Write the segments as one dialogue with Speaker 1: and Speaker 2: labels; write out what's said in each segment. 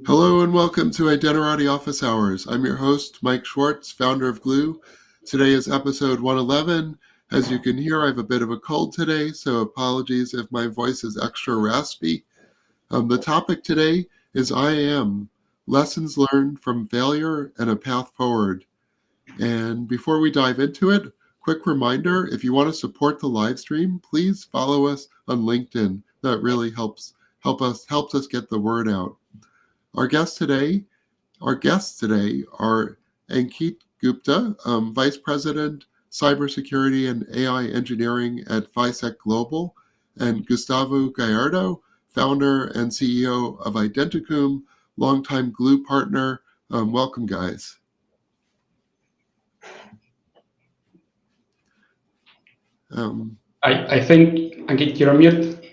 Speaker 1: Hello and welcome to Identity Office Hours. I'm your host, Mike Schwartz, founder of Glue. Today is episode 111. As you can hear, I have a bit of a cold today, so apologies if my voice is extra raspy. The topic today is IAM, lessons learned from failure and a path forward. And before we dive into it, quick reminder, if you want to support the live stream, please follow us on LinkedIn. That really helps us get the word out. Our guests today are Ankit Gupta, Vice President, Cybersecurity and AI Engineering at Visec Global, and Gustavo Gallardo, Founder and CEO of Identicum, longtime Glue partner. Welcome, guys.
Speaker 2: I think, Ankit, you're on mute.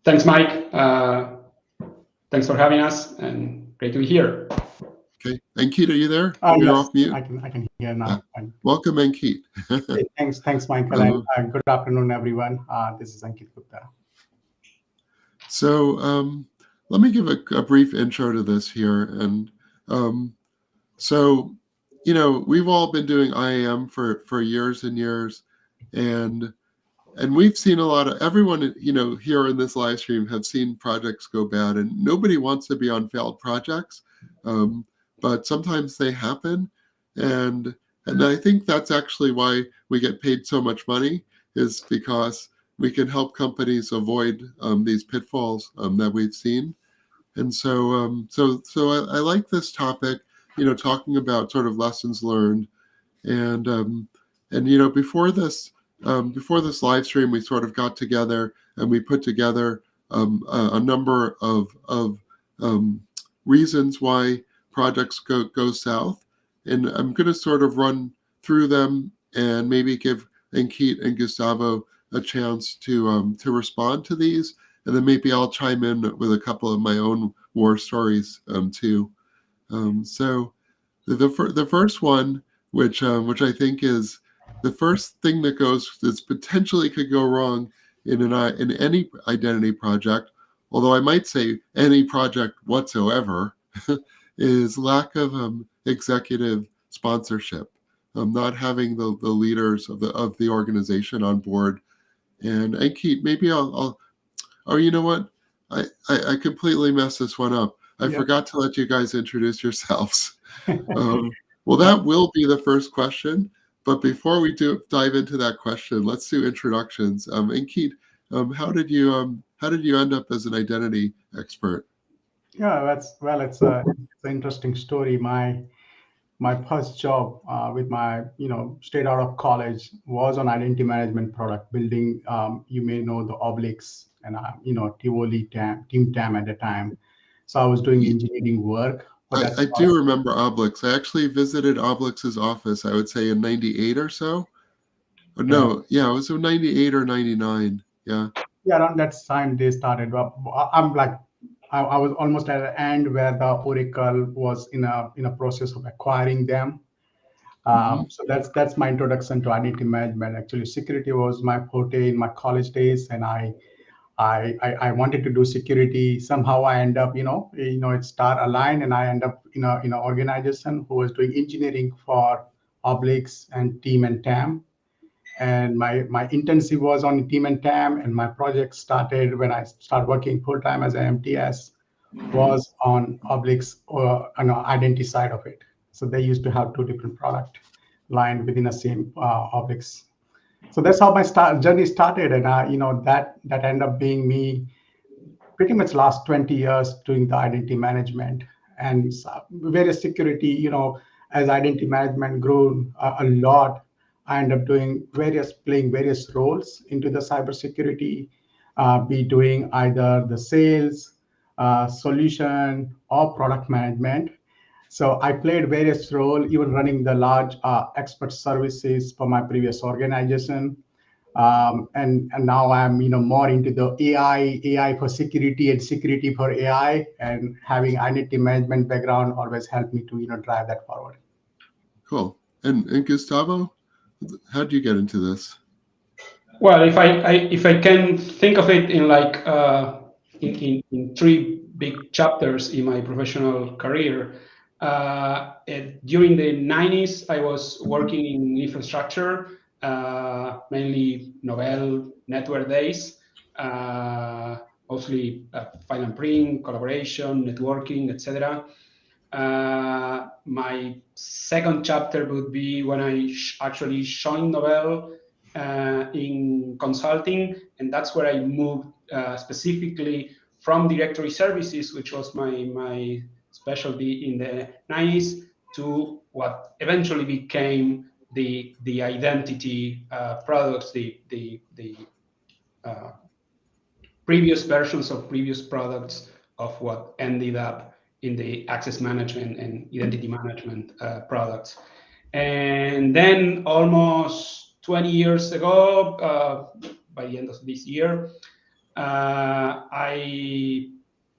Speaker 2: Thanks, Mike. Thanks for having us, and great to be here.
Speaker 1: Okay, Ankit, are you there?
Speaker 3: You're
Speaker 1: yes,
Speaker 3: off mute. I can hear now.
Speaker 1: Welcome, Ankit.
Speaker 3: Thanks, Michael. And good afternoon, everyone. This is Ankit Gupta.
Speaker 1: So let me give a brief intro to this here. And so, we've all been doing IAM for years and years, and we've seen a lot of everyone, here in this live stream have seen projects go bad, and nobody wants to be on failed projects, but sometimes they happen, and I think that's actually why we get paid so much money, is because we can help companies avoid these pitfalls that we've seen. And so I like this topic, talking about sort of lessons learned, and before this live stream, we sort of got together and we put together a number of reasons why projects go south, and I'm going to sort of run through them and maybe give Ankit and Gustavo a chance to respond to these, and then maybe I'll chime in with a couple of my own war stories too. So the first one, which I think is the first thing that potentially could go wrong in any identity project, although I might say any project whatsoever, is lack of executive sponsorship, not having the leaders of the organization on board. And Ankit, maybe I'll you know what? I completely messed this one up. I forgot to let you guys introduce yourselves. Well, that will be the first question. But before we dive into that question, let's do introductions. Ankit, how did you end up as an identity expert?
Speaker 3: Yeah, it's an interesting story. My first job with my straight out of college was on identity management product building. You may know the Oblix and Tivoli Team TAM at the time. So I was doing engineering work.
Speaker 1: I do remember Oblix. I actually visited Oblix's office, I would say in 98 or so. Or no, it was in 98 or 99. Yeah.
Speaker 3: Yeah, around that time they started. I'm like, I was almost at the end where the Oracle was in a process of acquiring them. So that's my introduction to identity management. Actually, security was my forte in my college days, and I wanted to do security. Somehow I end up, it's star aligned, and I end up in an organization who was doing engineering for Oblix and Team and TAM. And my intensive was on Team and TAM, and my project started when I started working full time as an MTS, was on Oblix or identity side of it. So they used to have two different product line within the same Oblix. So that's how my journey started, and that ended up being me pretty much last 20 years doing the identity management and various security. As identity management grew a lot, I ended up playing various roles into the cybersecurity, be doing either the sales, solution, or product management. So I played various roles, even running the large expert services for my previous organization. And now I'm more into the AI for security and security for AI, and having identity management background always helped me to drive that forward.
Speaker 1: Cool. And Gustavo, how did you get into this?
Speaker 2: Well, if I can think of it in like in three big chapters in my professional career. During the 90s, I was working in infrastructure, mainly Novell network days, mostly file and print, collaboration, networking, etc. My second chapter would be when I actually joined Novell in consulting, and that's where I moved specifically from directory services, which was my specialty in the 90s, to what eventually became the identity products, the previous versions of previous products of what ended up in the access management and identity management products. And then almost 20 years ago, by the end of this year, I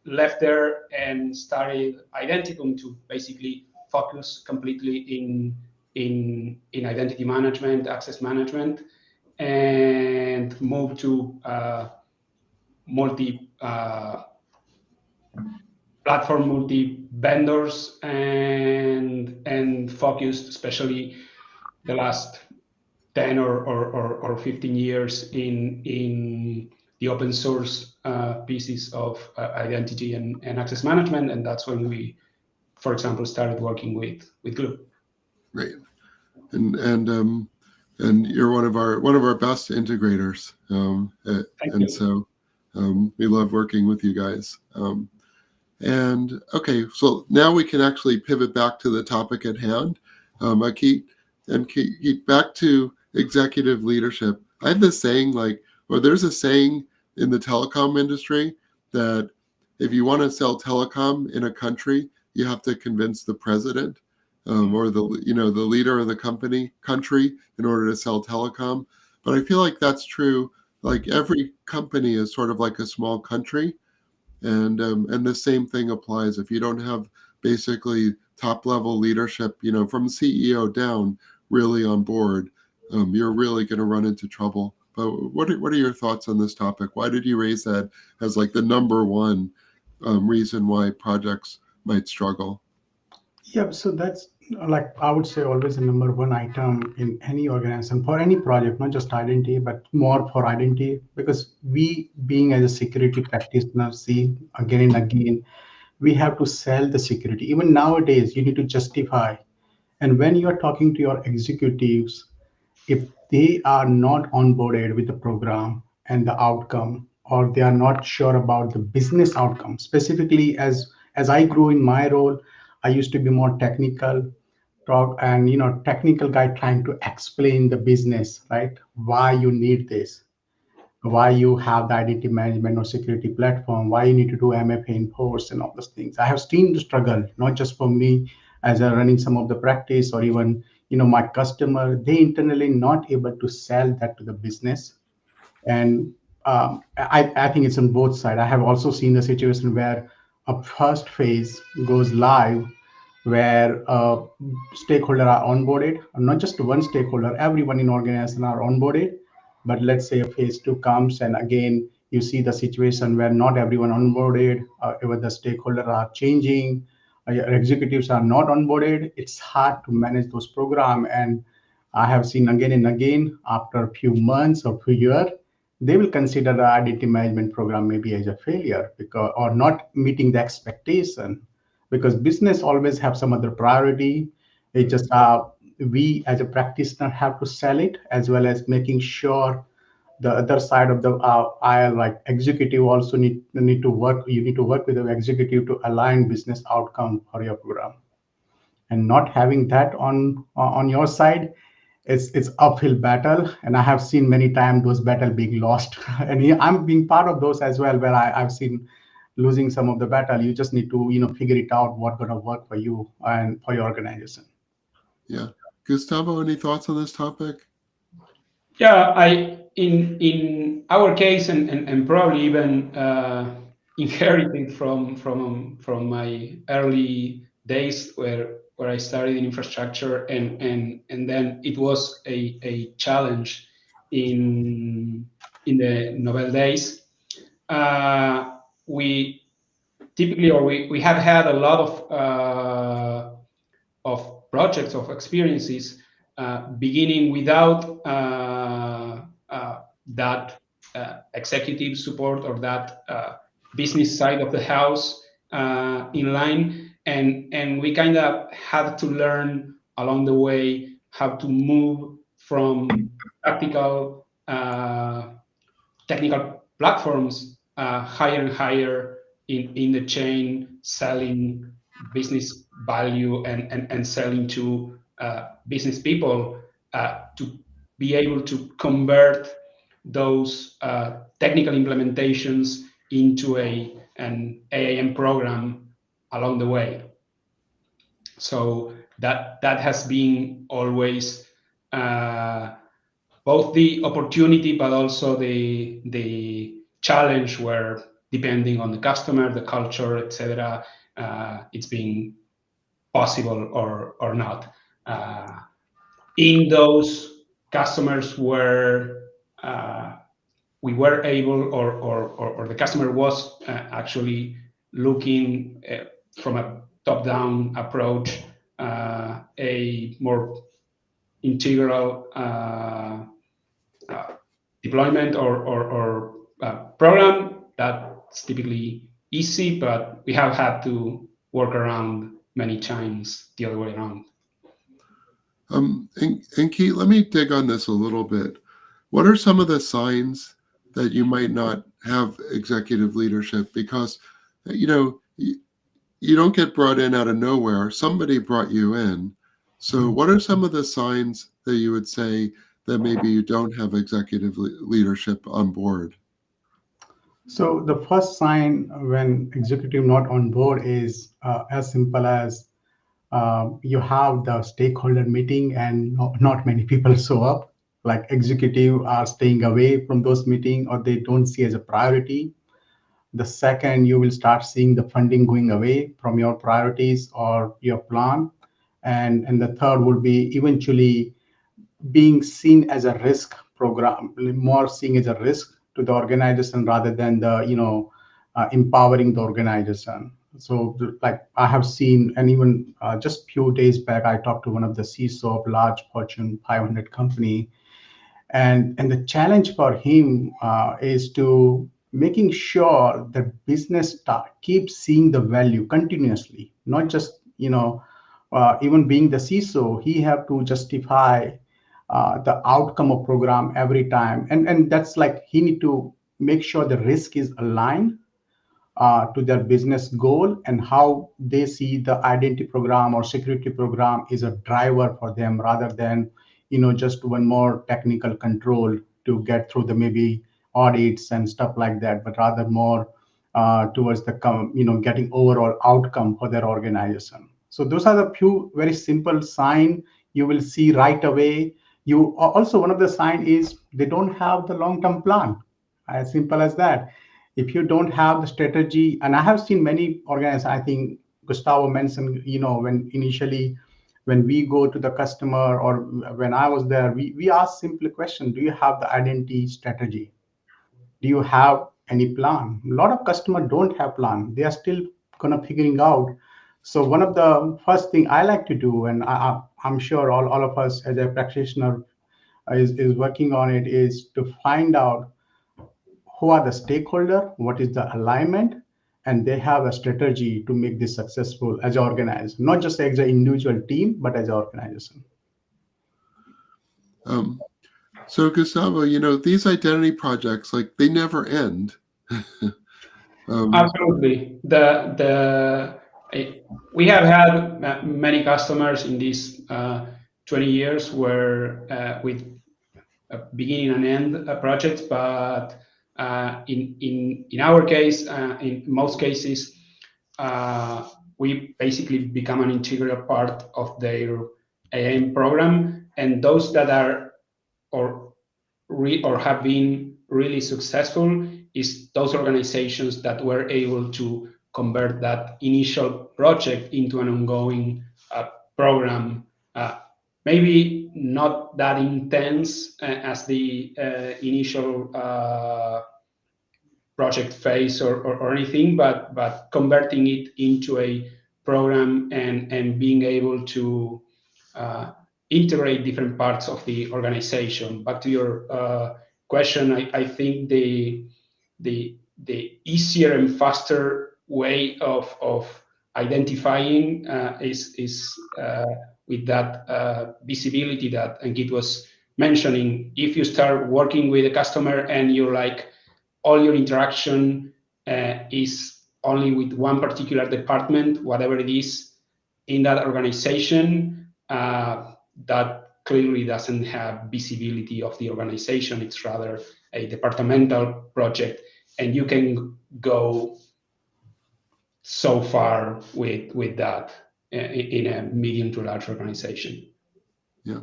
Speaker 2: left there and started Identicum to basically focus completely in identity management, access management, and move to multi platform, multi vendors, and focused especially the last 10 or 15 years in the open source pieces of identity and access management, and that's when we, for example, started working with Glue.
Speaker 1: Right, and you're one of our best integrators, and so we love working with you guys. And okay, so now we can actually pivot back to the topic at hand. Keith, back to executive leadership. I have this saying, there's a saying in the telecom industry that if you want to sell telecom in a country, you have to convince the president or the leader of the country in order to sell telecom. But I feel like that's true. Like every company is sort of like a small country. And the same thing applies. If you don't have basically top level leadership, from CEO down, really on board, you're really going to run into trouble. But what are your thoughts on this topic? Why did you raise that as like the number one reason why projects might struggle?
Speaker 3: Yeah, so that's like I would say always the number one item in any organization for any project, not just identity, but more for identity, because we being as a security practitioner see again and again, we have to sell the security. Even nowadays, you need to justify. And when you are talking to your executives, if they are not onboarded with the program and the outcome, or they are not sure about the business outcome, specifically as I grew in my role, I used to be more technical talk and technical guy trying to explain the business, right? Why you need this, why you have the identity management or security platform, why you need to do MFA enforce and all those things. I have seen the struggle, not just for me as a running some of the practice or even my customer, they internally not able to sell that to the business. And I think it's on both sides. I have also seen the situation where a first phase goes live where stakeholder are onboarded, not just one stakeholder, everyone in organization are onboarded. But let's say a phase two comes, and again, you see the situation where not everyone onboarded, even the stakeholder are changing, your executives are not onboarded. It's hard to manage those programs. And I have seen again and again, after a few months or few years, they will consider the identity management program maybe as a failure because or not meeting the expectation, because business always have some other priority. It just we as a practitioner have to sell it, as well as making sure the other side of the aisle, like executive, also need to work. You need to work with the executive to align business outcome for your program, and not having that on your side, it's uphill battle. And I have seen many times those battle being lost and I'm being part of those as well, where I've seen losing some of the battle. You just need to figure it out what's going to work for you and for your organization.
Speaker 1: Yeah. Gustavo, any thoughts on this topic?
Speaker 2: Yeah, in our case, and probably even inherited from my early days where I studied in infrastructure, and then it was a challenge in the Novell days. We typically, or we have had a lot of projects, of experiences, beginning without that executive support or that business side of the house in line, and we kind of had to learn along the way how to move from practical technical platforms higher and higher in the chain, selling business value and selling to business people to be able to convert those technical implementations into an AAM program along the way. So that has been always both the opportunity, but also the challenge, where depending on the customer, the culture, etc., it's been possible or not. In those customers where we were able, or the customer was actually looking from a top-down approach, a more integral deployment or program, that's typically easy, but we have had to work around many times the other way around.
Speaker 1: And Keith, let me dig on this a little bit. What are some of the signs that you might not have executive leadership? Because, you don't get brought in out of nowhere. Somebody brought you in. So what are some of the signs that you would say that maybe you don't have executive leadership on board?
Speaker 3: So the first sign when executive not on board is as simple as you have the stakeholder meeting and not many people show up. Like executive are staying away from those meetings, or they don't see as a priority. The second, you will start seeing the funding going away from your priorities or your plan. And the third would be eventually being seen as a risk program, more seen as a risk to the organization rather than the empowering the organization. So like I have seen, and even just few days back, I talked to one of the CISO of large Fortune 500 company, and the challenge for him is to making sure that business keeps seeing the value continuously, not just even being the CISO, he have to justify the outcome of program every time, and that's like he need to make sure the risk is aligned to their business goal, and how they see the identity program or security program is a driver for them, rather than just one more technical control to get through the maybe audits and stuff like that, but rather more towards the getting overall outcome for their organization. So those are the few very simple sign you will see right away. You also, one of the sign is they don't have the long-term plan, as simple as that. If you don't have the strategy, and I have seen many organizations, I think Gustavo mentioned, when initially when we go to the customer, or when I was there, we ask simple question: do you have the identity strategy? Do you have any plan? A lot of customers don't have plan, they are still gonna figuring out. So one of the first thing I like to do, and I'm sure all of us as a practitioner is working on it, is to find out who are the stakeholder, what is the alignment, and they have a strategy to make this successful as organized, not just as an individual team, but as an organization.
Speaker 1: So Gustavo, these identity projects, like, they never end.
Speaker 2: Absolutely. We have had many customers in these 20 years where with beginning and end projects, but in our case, in most cases, we basically become an integral part of their AIM program, and those that are or have been really successful is those organizations that were able to convert that initial project into an ongoing program. Maybe not that intense as the initial project phase or anything, but converting it into a program and being able to integrate different parts of the organization. Back to your question, I think the easier and faster way of identifying is with that visibility that Ankit was mentioning. If you start working with a customer and you're like, all your interaction is only with one particular department, whatever it is in that organization, that clearly doesn't have visibility of the organization. It's rather a departmental project, and you can go so far with that in a medium to large organization.
Speaker 1: Yeah.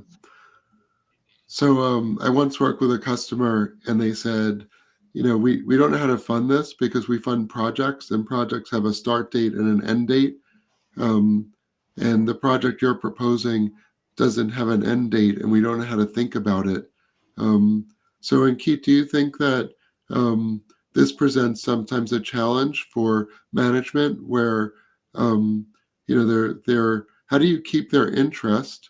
Speaker 1: So I once worked with a customer, and they said, we don't know how to fund this because we fund projects, and projects have a start date and an end date. And the project you're proposing doesn't have an end date, and we don't know how to think about it. So, Ankit, do you think that this presents sometimes a challenge for management, where they're how do you keep their interest,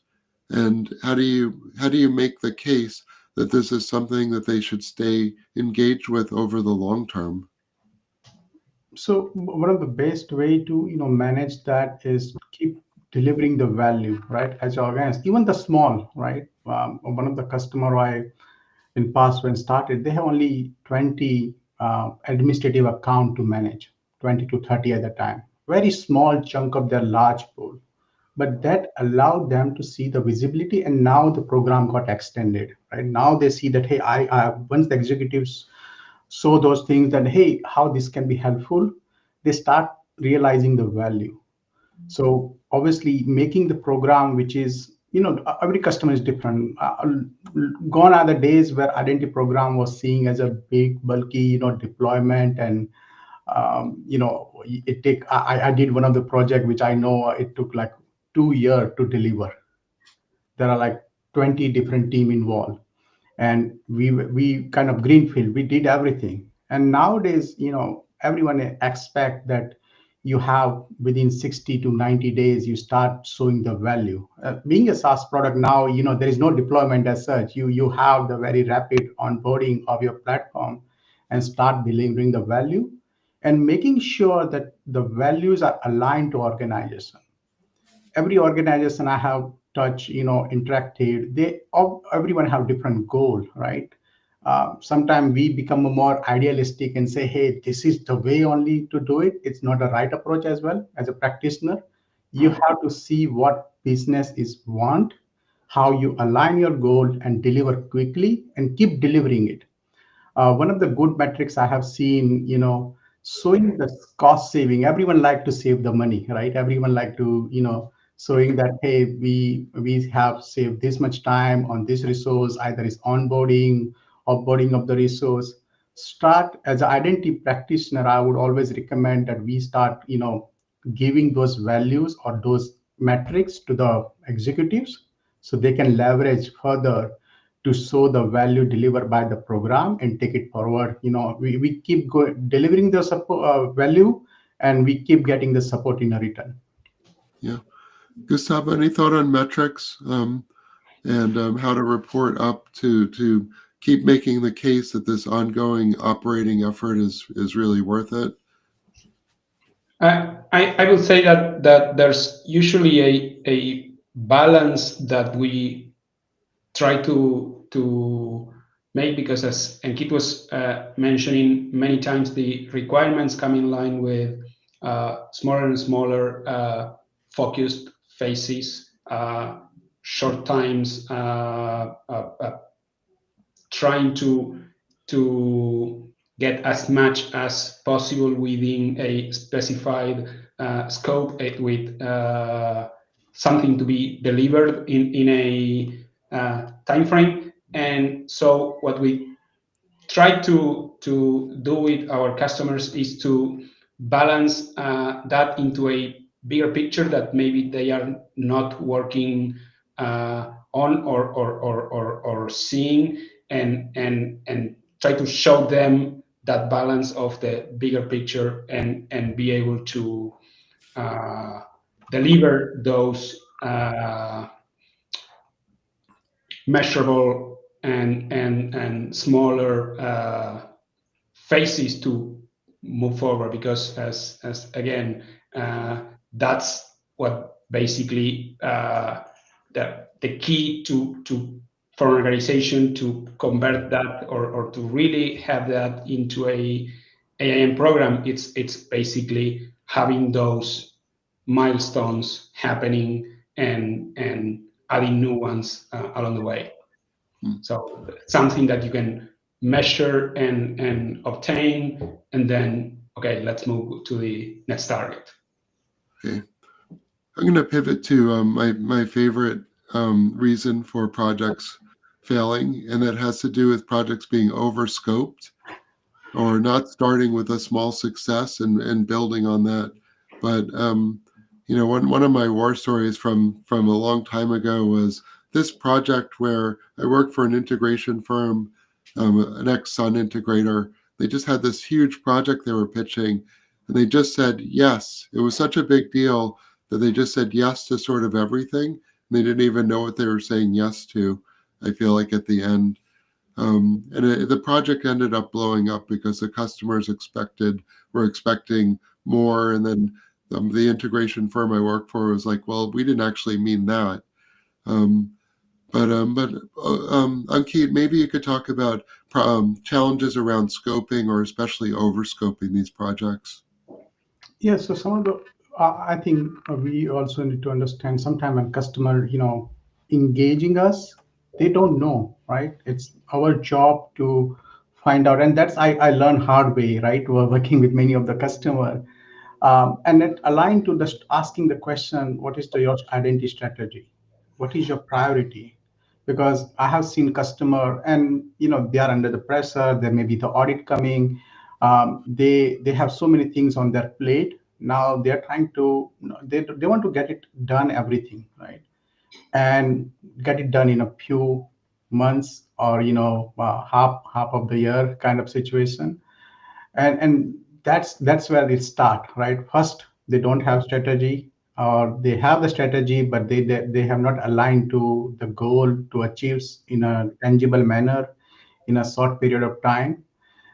Speaker 1: and how do you make the case that this is something that they should stay engaged with over the long term?
Speaker 3: So one of the best way to manage that is keep delivering the value, right? As you organize, even the small, right? One of the customer I in past when started, they have only 20 administrative account to manage, 20 to 30 at the time. Very small chunk of their large pool, but that allowed them to see the visibility, and now the program got extended. Right now they see that, hey, I once the executives saw those things, that hey, how this can be helpful, they start realizing the value. So obviously making the program, which is, every customer is different. Gone are the days where identity program was seen as a big bulky deployment, and it take I did one of the project which I know it took like 2 years to deliver. There are like 20 different team involved, and we kind of greenfield, we did everything. And nowadays everyone expect that you have within 60 to 90 days you start showing the value. Being a SaaS product now, there is no deployment as such. You have the very rapid onboarding of your platform and start delivering the value, and making sure that the values are aligned to organization. Every organization I have touched, interacted, everyone have different goal, right? Sometimes we become more idealistic and say, hey, this is the way only to do it. It's not the right approach. As well as a practitioner, you have to see what business is want, how you align your goal and deliver quickly and keep delivering it. One of the good metrics I have seen, showing the cost saving. Everyone like to save the money, right? Everyone like to, showing that, hey, we have saved this much time on this resource, either is onboarding, offboarding of the resource. Start as an identity practitioner. I would always recommend that we start, giving those values or those metrics to the executives, so they can leverage further to show the value delivered by the program and take it forward. We keep delivering the support, value, and we keep getting the support in a return.
Speaker 1: Yeah. Gustavo, any thought on metrics, and how to report up to keep making the case that this ongoing operating effort is really worth it?
Speaker 2: I would say that there's usually a balance that we try to make, because as Ankit was mentioning many times, the requirements come in line with smaller and smaller focused phases, short times, trying to get as much as possible within a specified scope, with something to be delivered in a time frame. And so what we try to do with our customers is to balance that into a bigger picture that maybe they are not working on or seeing, and try to show them that balance of the bigger picture and be able to deliver those measurable and smaller phases to move forward, because as again, that's what basically the key to for an organization to convert that or to really have that into a IAM program. It's basically having those milestones happening and adding new ones along the way. So something that you can measure and obtain, and then, okay, let's move to the next target.
Speaker 1: Okay. I'm going to pivot to my favorite reason for projects failing, and that has to do with projects being overscoped or not starting with a small success and building on that. But one of my war stories from a long time ago was this project where I worked for an integration firm, an ex-Sun integrator. They just had this huge project they were pitching, and they just said yes. It was such a big deal that they just said yes to sort of everything. And they didn't even know what they were saying yes to, I feel like, at the end. The project ended up blowing up because the customers were expecting more. And then the integration firm I worked for was like, well, we didn't actually mean that. Ankit, maybe you could talk about challenges around scoping or especially over-scoping these projects.
Speaker 3: Yeah, so some of the, I think we also need to understand sometime when customer, engaging us, they don't know, right? It's our job to find out. And that's, I learned hard way, right? We're working with many of the customer. And it aligned to just asking the question, what is your identity strategy? What is your priority? Because I have seen customer and they are under the pressure. There may be the audit coming. They have so many things on their plate. Now they're trying to they want to get it done everything, right? And get it done in a few months or half of the year kind of situation. And that's where they start, right? First, they don't have strategy, or they have the strategy but they have not aligned to the goal to achieve in a tangible manner in a short period of time.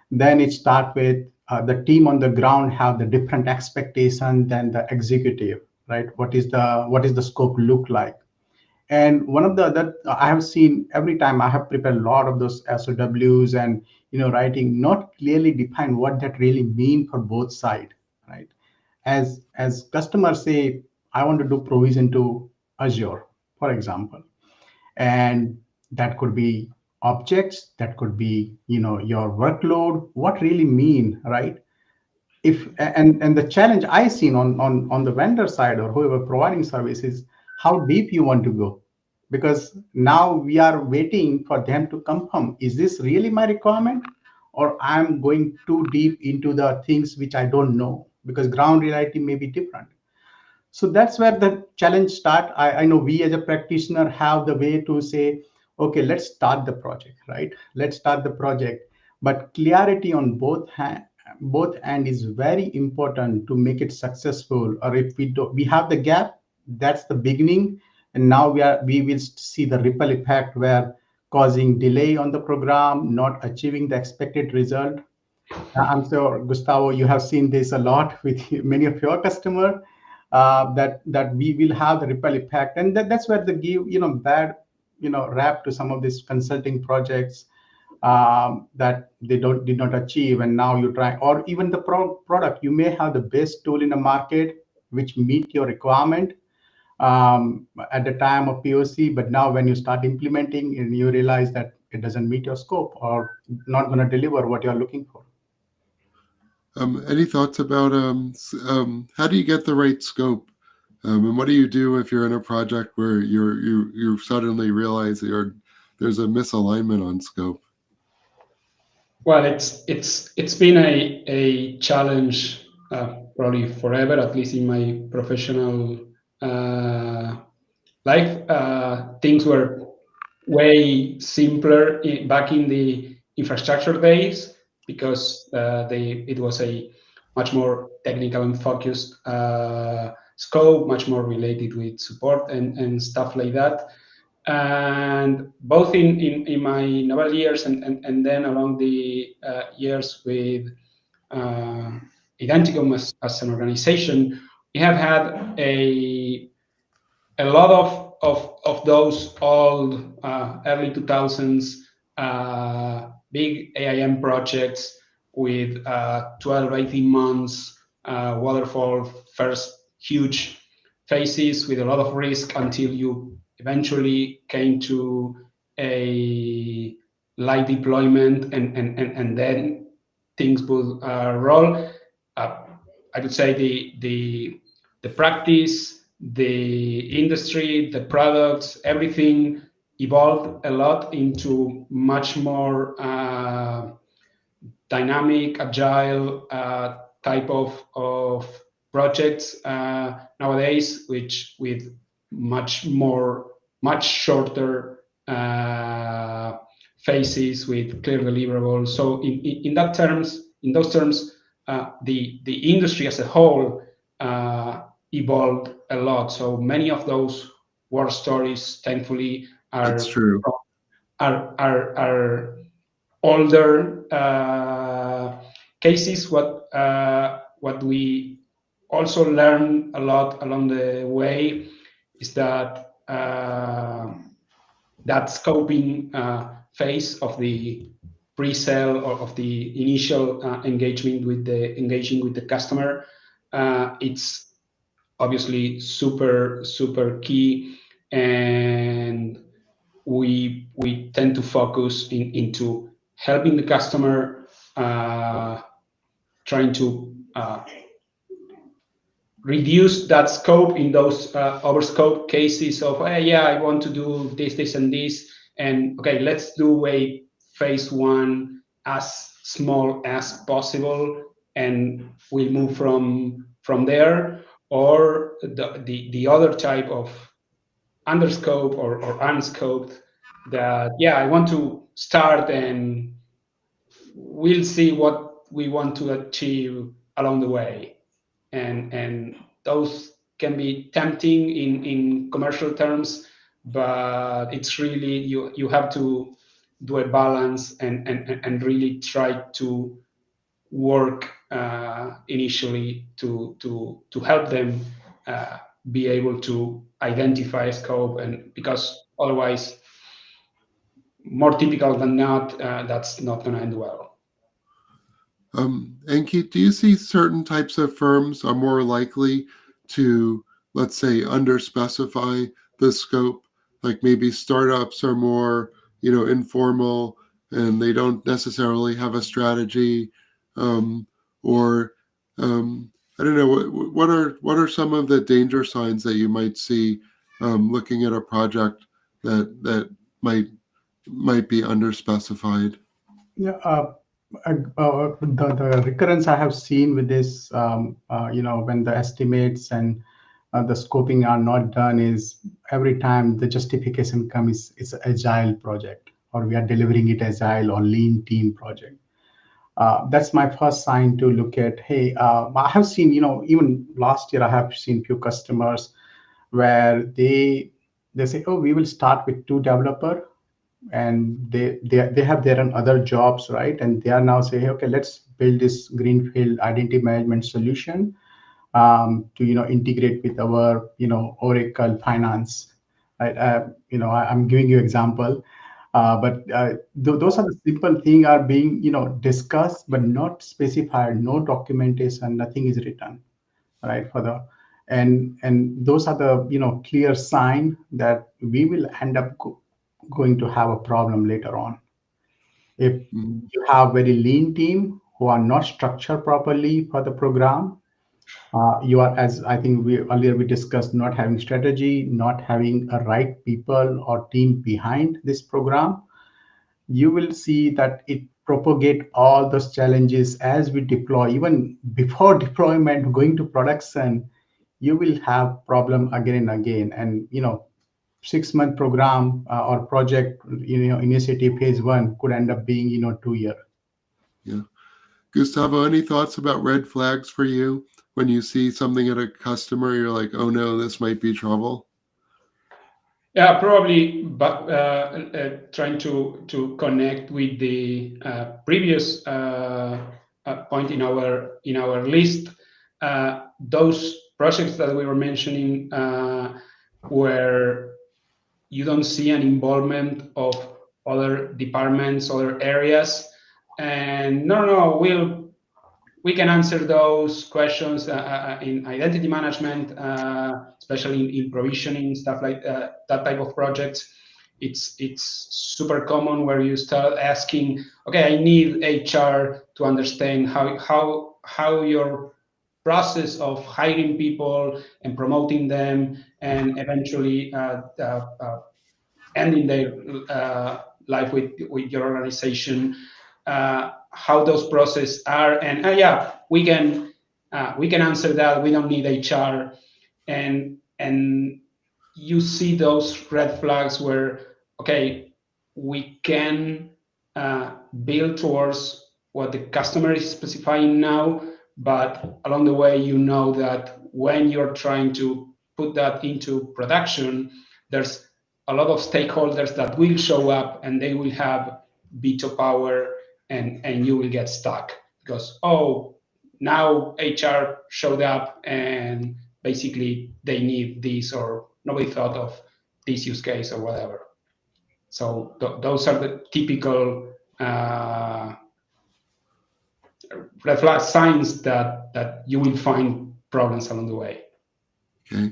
Speaker 3: Then it start with the team on the ground have the different expectation than the executive, right? What is the scope look like? And one of the other I have seen every time I have prepared a lot of those SOWs and writing not clearly define what that really mean for both side, right? As customers say, I want to do provision to Azure, for example, and that could be objects, that could be your workload. What really mean, right? If and the challenge I seen on the vendor side or whoever providing services, how deep you want to go, because now we are waiting for them to confirm, is this really my requirement, or I'm going too deep into the things which I don't know, because ground reality may be different. So that's where the challenge start. I know we as a practitioner have the way to say, okay, let's start the project, right? Let's start the project. But clarity on both end is very important to make it successful. Or if we have the gap, that's the beginning. And now we will see the ripple effect where causing delay on the program, not achieving the expected result. I'm sure, Gustavo, you have seen this a lot with many of your customer, that we will have the ripple effect, and that's where the give bad rap to some of these consulting projects that they did not achieve, and now you try, or even the product, you may have the best tool in the market which meet your requirement at the time of POC, but now when you start implementing and you realize that it doesn't meet your scope or not going to deliver what you're looking for.
Speaker 1: Any thoughts about how do you get the right scope, and what do you do if you're in a project where you suddenly realize there's a misalignment on scope?
Speaker 2: Well, it's been a challenge probably forever, at least in my professional life. Things were way simpler back in the infrastructure days, because it was a much more technical and focused scope, much more related with support and stuff like that. And both in my Novell years and then along the years with Identicum as an organization, we have had a lot of those old early 2000s big AIM projects with 12, 18 months waterfall, first huge phases with a lot of risk until you eventually came to a light deployment and then things would roll. I would say the practice, the industry, the products, everything evolved a lot into much more dynamic, agile type of projects nowadays, which with much shorter phases with clear deliverables. So in those terms, the industry as a whole evolved a lot. So many of those war stories, thankfully,
Speaker 1: That's true.
Speaker 2: are older cases. What we also learn a lot along the way is that that scoping phase of the pre-sale or of the initial engaging with the customer, it's obviously super key, and we tend to focus into helping the customer, trying to reduce that scope in those overscope cases of, hey, yeah, I want to do this, and this, and okay, let's do a phase one as small as possible, and we move from there. Or the other type of underscope or unscoped, that, yeah, I want to start and we'll see what we want to achieve along the way. And those can be tempting in commercial terms, but it's really, you have to do a balance and really try to work initially to help them be able to identify a scope, and because otherwise, more typical than not, that's not going to end well.
Speaker 1: And Keith, do you see certain types of firms are more likely to, let's say, underspecify the scope? Like maybe startups are more, informal and they don't necessarily have a strategy, or I don't know. What are some of the danger signs that you might see looking at a project that might be underspecified?
Speaker 3: Yeah, the recurrence I have seen with this, when the estimates and the scoping are not done, is every time the justification comes, it's an agile project, or we are delivering it agile or lean team project. That's my first sign to look at. Hey, I have seen, even last year, I have seen few customers where they say, oh, we will start with 2 developer, and they have their own other jobs, right? And they are now saying, okay, let's build this greenfield identity management solution to integrate with our Oracle finance, right? I'm giving you example, but those are the simple thing are being discussed but not specified. No documentation, nothing is written, right? And those are the clear sign that we will end up going to have a problem later on. If you have very lean team who are not structured properly for the program, you are, as I think we discussed, not having strategy, not having a right people or team behind this program, you will see that it propagate all those challenges as we deploy. Even before deployment, going to production, you will have problem again and again. And 6-month program or project initiative phase one could end up being 2 year.
Speaker 1: Yeah. Gustavo, any thoughts about red flags for you when you see something at a customer? You're like, oh no, this might be trouble.
Speaker 2: Yeah, probably, but trying to connect with the previous point in our list, those projects that we were mentioning where you don't see an involvement of other departments, other areas, and no, we can answer those questions in identity management, especially in provisioning, stuff like that type of projects. It's super common where you start asking, okay, I need HR to understand how your process of hiring people and promoting them and eventually ending their life with your organization, how those processes are, and yeah, we can answer that. We don't need HR, and you see those red flags where okay, we can build towards what the customer is specifying now, but along the way, you know that when you're trying to put that into production, there's a lot of stakeholders that will show up and they will have veto power, and you will get stuck because oh, now HR showed up and basically they need this, or nobody thought of this use case or whatever. So those are the typical red flag signs that you will find problems along the way.
Speaker 1: Okay.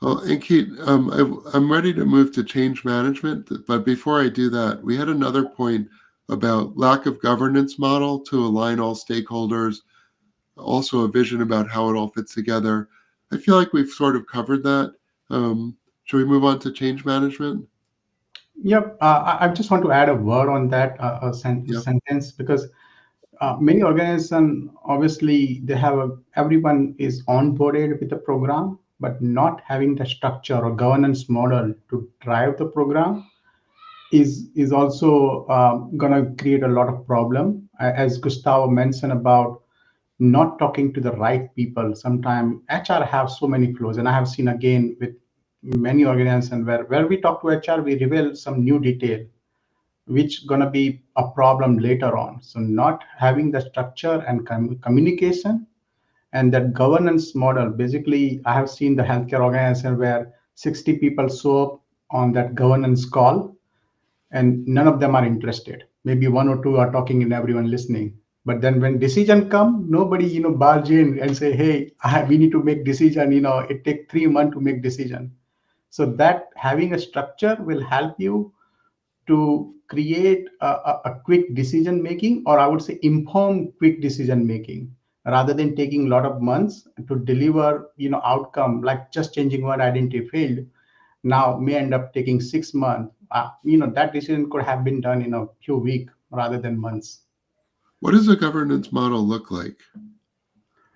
Speaker 1: Well, and Keith, I'm ready to move to change management, but before I do that, we had another point about lack of governance model to align all stakeholders, also a vision about how it all fits together. I feel like we've sort of covered that. Should we move on to change management?
Speaker 3: Yep. I just want to add a word on that
Speaker 1: Yep.
Speaker 3: sentence, because many organizations, obviously they have everyone is onboarded with the program, but not having the structure or governance model to drive the program is also going to create a lot of problem. As Gustavo mentioned about not talking to the right people. Sometimes HR have so many flows, and I have seen again with many organizations where we talk to HR, we reveal some new detail, which gonna be a problem later on. So not having the structure and communication and that governance model. Basically, I have seen the healthcare organization where 60 people show up on that governance call and none of them are interested. Maybe one or two are talking and everyone listening. But then when decision come, nobody barge in and say, "Hey, we need to make decision." It take 3 months to make decision. So that having a structure will help you to create a quick decision making, or I would say informed quick decision making, rather than taking a lot of months to deliver outcome, like just changing one identity field now may end up taking 6 months. That decision could have been done in a few weeks rather than months.
Speaker 1: What does a governance model look like?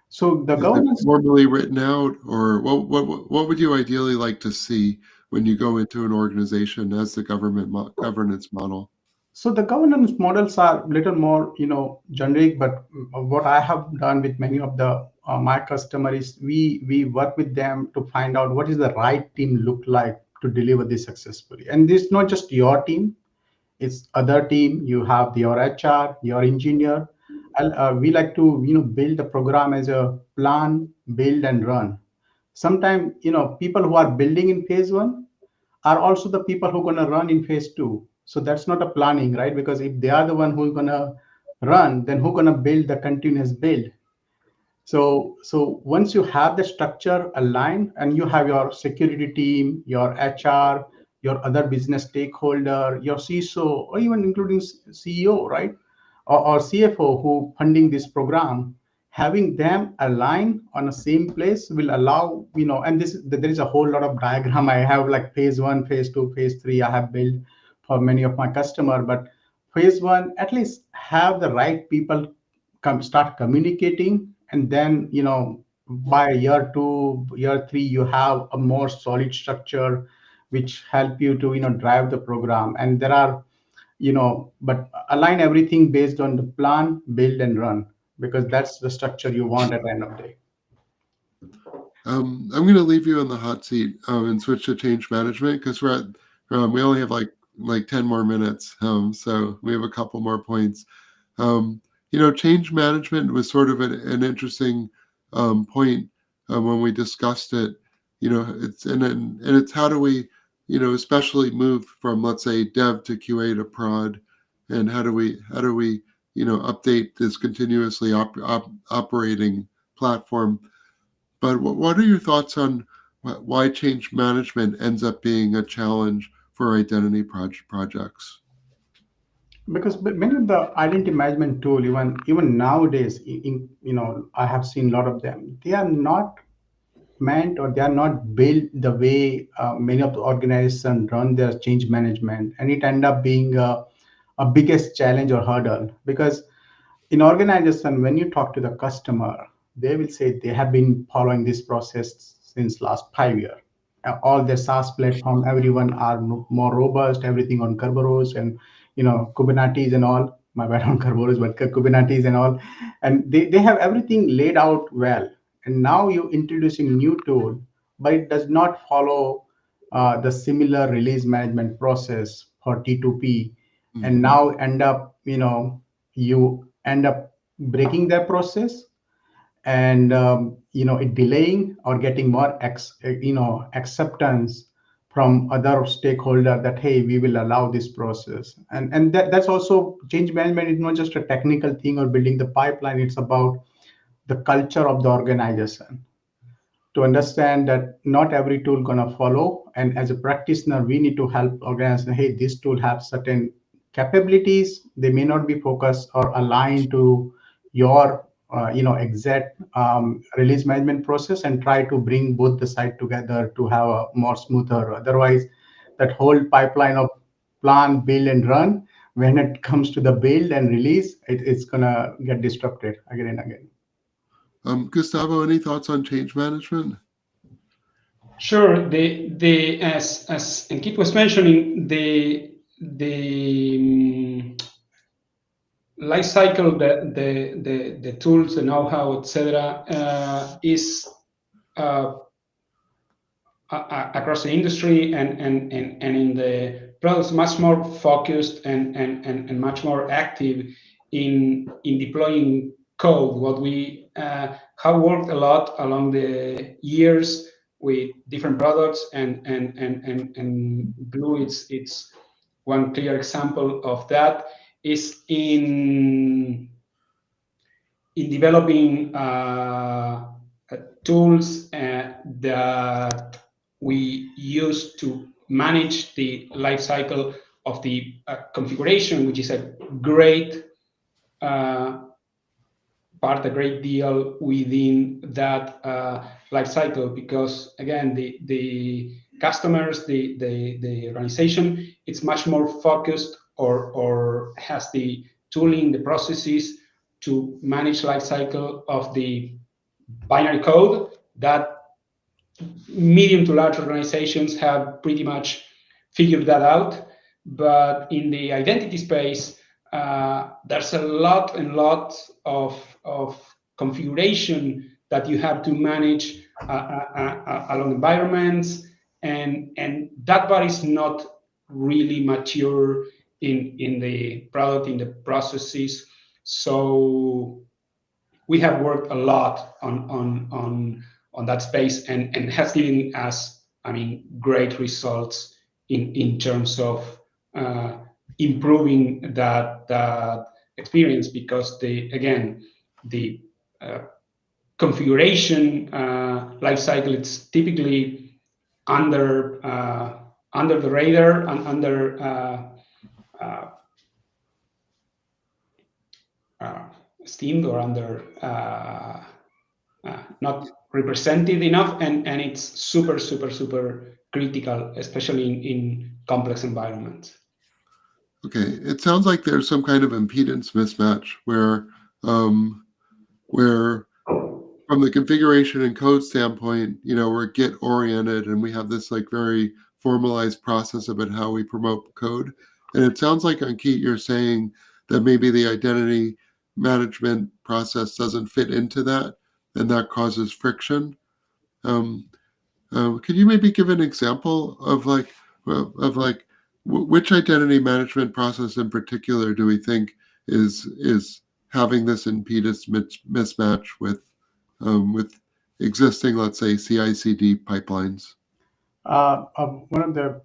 Speaker 3: So the
Speaker 1: Is it
Speaker 3: governance
Speaker 1: formally written out, or what would you ideally like to see when you go into an organization as the governance model?
Speaker 3: So the governance models are little more, generic. But what I have done with many of the my customers is we work with them to find out what is the right team look like to deliver this successfully. And this is not just your team; it's other team. You have your HR, your engineer. We like to build the program as a plan, build and run. Sometimes people who are building in phase one are also the people who are going to run in phase two. So that's not a planning, right? Because if they are the one who's going to run, then who's going to build the continuous build? So once you have the structure aligned and you have your security team, your HR, your other business stakeholder, your CISO, or even including CEO, right? Or CFO who funding this program, having them align on the same place will allow, and there is a whole lot of diagram. I have like phase one, phase two, phase three, I have built for many of my customer, but phase one, at least have the right people start communicating, and then by year two, year three, you have a more solid structure which help you to drive the program. And there are but align everything based on the plan, build and run. because that's the structure you want at the end of the day.
Speaker 1: I'm going to leave you in the hot seat and switch to change management because we only have like 10 more minutes, so we have a couple more points. Change management was sort of an interesting point when we discussed it. It's how do we, especially move from, let's say, dev to QA to prod, and how do we update this continuously operating platform. But what are your thoughts on why change management ends up being a challenge for identity projects?
Speaker 3: Because many of the identity management tool, even nowadays, I have seen a lot of them. They are not meant, or they are not built the way many of the organizations run their change management, and it end up being a biggest challenge or hurdle. Because in organization, when you talk to the customer, they will say they have been following this process since last 5 years. All their SaaS platform, everyone are more robust, everything on Kerberos and Kubernetes and all. My bad on Kerberos, but Kubernetes and all, and they have everything laid out well. And now you're introducing new tool, but it does not follow the similar release management process for T2P, and
Speaker 1: Mhm.
Speaker 3: now you end up breaking that process, and it delaying or getting more acceptance from other stakeholder that, hey, we will allow this process. And that's also change management is not just a technical thing or building the pipeline. It's about the culture of the organization, to understand that not every tool gonna follow. And as a practitioner, we need to help organize, hey, this tool have certain capabilities. They may not be focused or aligned to your exact release management process, and try to bring both the side together to have a more smoother. Otherwise, that whole pipeline of plan, build, and run, when it comes to the build and release, it's gonna get disrupted again and again.
Speaker 1: Gustavo, any thoughts on change management?
Speaker 2: Sure. The as Ankit was mentioning, the life cycle, the tools, the know-how, etc., is uh, across the industry and in the products much more focused and much more active in deploying code. What we have worked a lot along the years with different products, and Blue, it's one clear example of that, is in developing tools that we use to manage the life cycle of the configuration, which is a great uh, part, a great deal within that life cycle, because again, the customers, the organization, it's much more focused, or has the tooling, the processes to manage life cycle of the binary code that medium to large organizations have pretty much figured that out. But in the identity space, there's a lot and lot of configuration that you have to manage along environments, and that part is not really mature in the product, in the processes. So we have worked a lot on that space, and has given us, I mean, great results in terms of improving that experience, because the uh, configuration life cycle, it's typically under the radar and under uh, uh, esteemed, or under not represented enough, and it's super critical, especially in complex environments.
Speaker 1: Okay, it sounds like there's some kind of impedance mismatch where from the configuration and code standpoint, we're Git oriented and we have this like very formalized process about how we promote code. And it sounds like, Ankit, you're saying that maybe the identity management process doesn't fit into that, and that causes friction. Um, could you maybe give an example of which identity management process in particular do we think is having this impedance mismatch with existing, let's say, CI/CD pipelines?
Speaker 3: One of the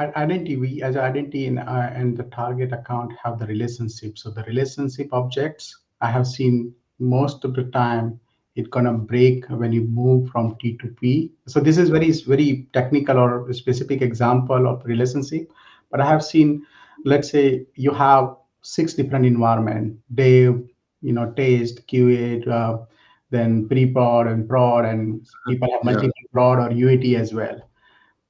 Speaker 3: identity, we as an identity and the target account have the relationship. So the relationship objects I have seen most of the time it's gonna break when you move from T to P. So this is very technical or specific example of relationship, but I have seen, let's say you have 6 different environment, dev, test, QA, then pre-prod and prod, and people have
Speaker 1: Yeah.
Speaker 3: multiple prod or UAT as well.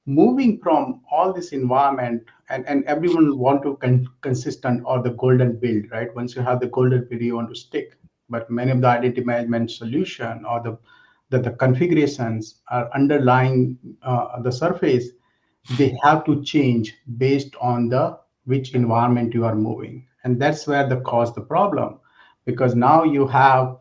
Speaker 3: Moving from all this environment, and everyone want to consistent or the golden build, right? Once you have the golden build, you want to stick. But many of the identity management solution or the configurations are underlying the surface, they have to change based on the which environment you are moving, and that's where the cause the problem, because now you have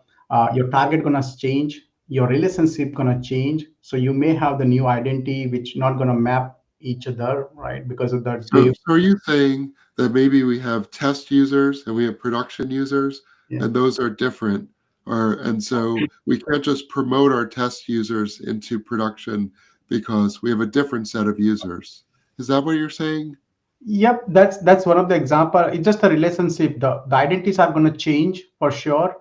Speaker 3: your target gonna change, your relationship gonna change, so you may have the new identity which not gonna map each other, right? Because of the
Speaker 1: So,
Speaker 3: day.
Speaker 1: so are you saying that maybe we have test users and we have production users,
Speaker 3: Yeah.
Speaker 1: and those are different, and so we can't just promote our test users into production because we have a different set of users? Is that what you're saying?
Speaker 3: Yep, that's one of the example. It's just a relationship. The identities are going to change for sure,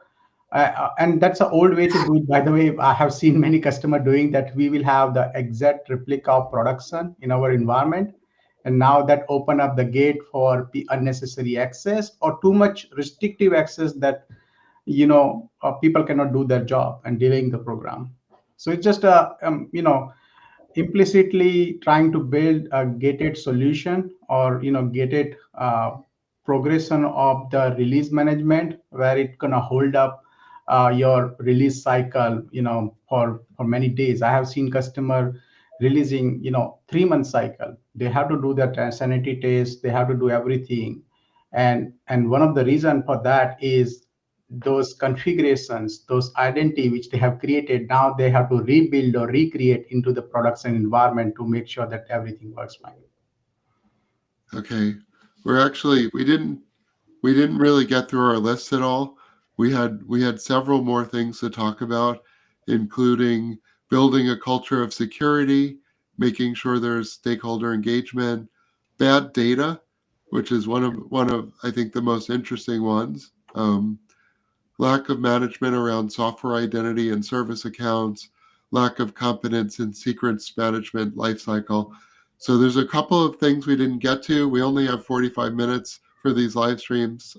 Speaker 3: and that's an old way to do it. By the way, I have seen many customer doing that. We will have the exact replica of production in our environment, and now that open up the gate for unnecessary access or too much restrictive access that people cannot do their job and delaying the program. So it's just a implicitly trying to build a gated solution or gated progression of the release management where it gonna hold up your release cycle for many days. I have seen customer releasing 3 month cycle. They have to do their sanity test, they have to do everything, and one of the reason for that is those configurations, those identity which they have created, now they have to rebuild or recreate into the production environment to make sure that everything works fine.
Speaker 1: Okay. We didn't really get through our list at all. We had several more things to talk about, including building a culture of security, making sure there's stakeholder engagement, bad data, which is one of I think the most interesting ones. Lack of management around software identity and service accounts, lack of competence in secrets management lifecycle. So there's a couple of things we didn't get to. We only have 45 minutes for these live streams.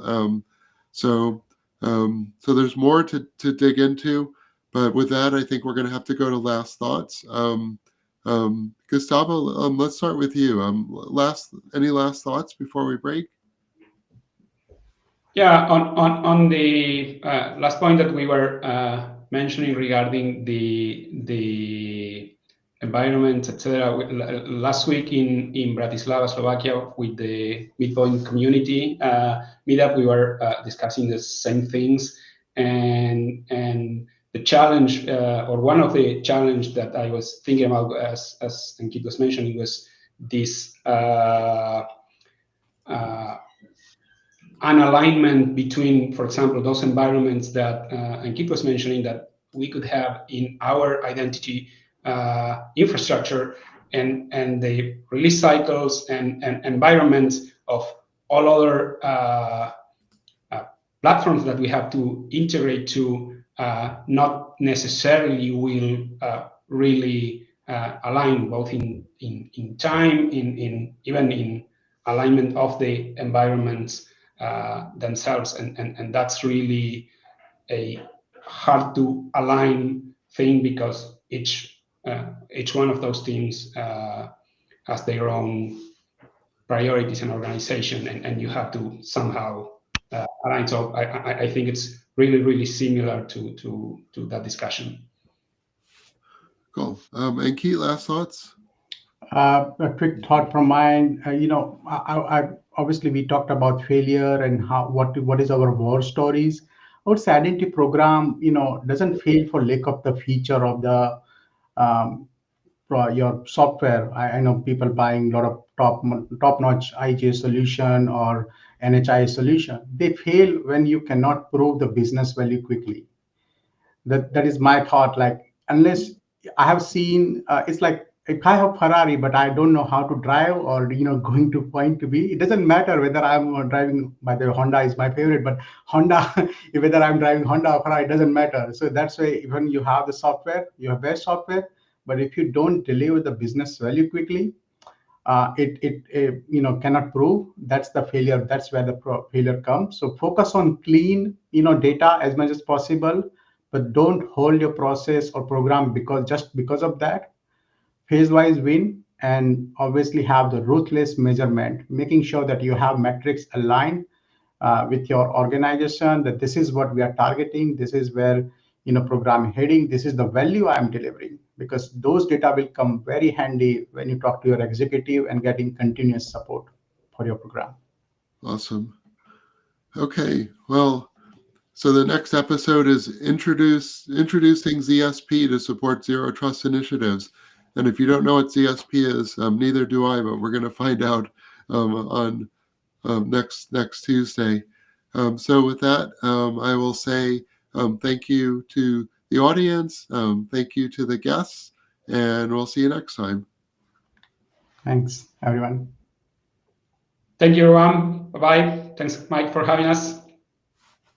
Speaker 1: So so there's more to dig into. But with that, I think we're going to have to go to last thoughts. Gustavo, let's start with you. Any last thoughts before we break?
Speaker 2: Yeah, on the last point that we were mentioning regarding the environment, etc. Last week in Bratislava, Slovakia, with the Midpoint community meetup, we were discussing the same things, and the challenge or one of the challenge that I was thinking about, as Ankit was mentioning, was this. An alignment between, for example, those environments that Ankit was mentioning that we could have in our identity infrastructure and the release cycles and environments of all other platforms that we have to integrate to not necessarily will really align both in time, in even in alignment of the environments themselves, and that's really a hard to align thing because each one of those teams has their own priorities and organization, and you have to somehow align. So I think it's really similar to that discussion.
Speaker 1: Cool. And Keith, last thoughts?
Speaker 3: A quick thought from mine. I obviously we talked about failure and what is our war stories. would say identity program, doesn't fail for lack of the feature of the um, your software. I know people buying a lot of top-notch IJ solution or NHI solution. They fail when you cannot prove the business value quickly. That is my thought. Like, unless I have seen, it's like if I have Ferrari but I don't know how to drive, or going to point to B, it doesn't matter whether I'm driving. By the way, Honda is my favorite, but Honda, whether I'm driving Honda or Ferrari, it doesn't matter. So that's why even you have the software, you have best software, but if you don't deliver the business value quickly, it cannot prove. That's the failure. That's where the failure comes. So focus on clean data as much as possible, but don't hold your process or program because of that. Phase wise win, and obviously have the ruthless measurement, making sure that you have metrics aligned with your organization, that this is what we are targeting, this is where program heading, this is the value I am delivering, because those data will come very handy when you talk to your executive and getting continuous support for your program.
Speaker 1: Awesome. Okay, well, so the next episode is introducing ZSP to support zero trust initiatives. And if you don't know what ZSP is, neither do I, but we're going to find out on next Tuesday. So with that, I will say thank you to the audience, thank you to the guests, and we'll see you next time.
Speaker 3: Thanks, everyone.
Speaker 2: Thank you, everyone. Bye-bye. Thanks, Mike, for having us.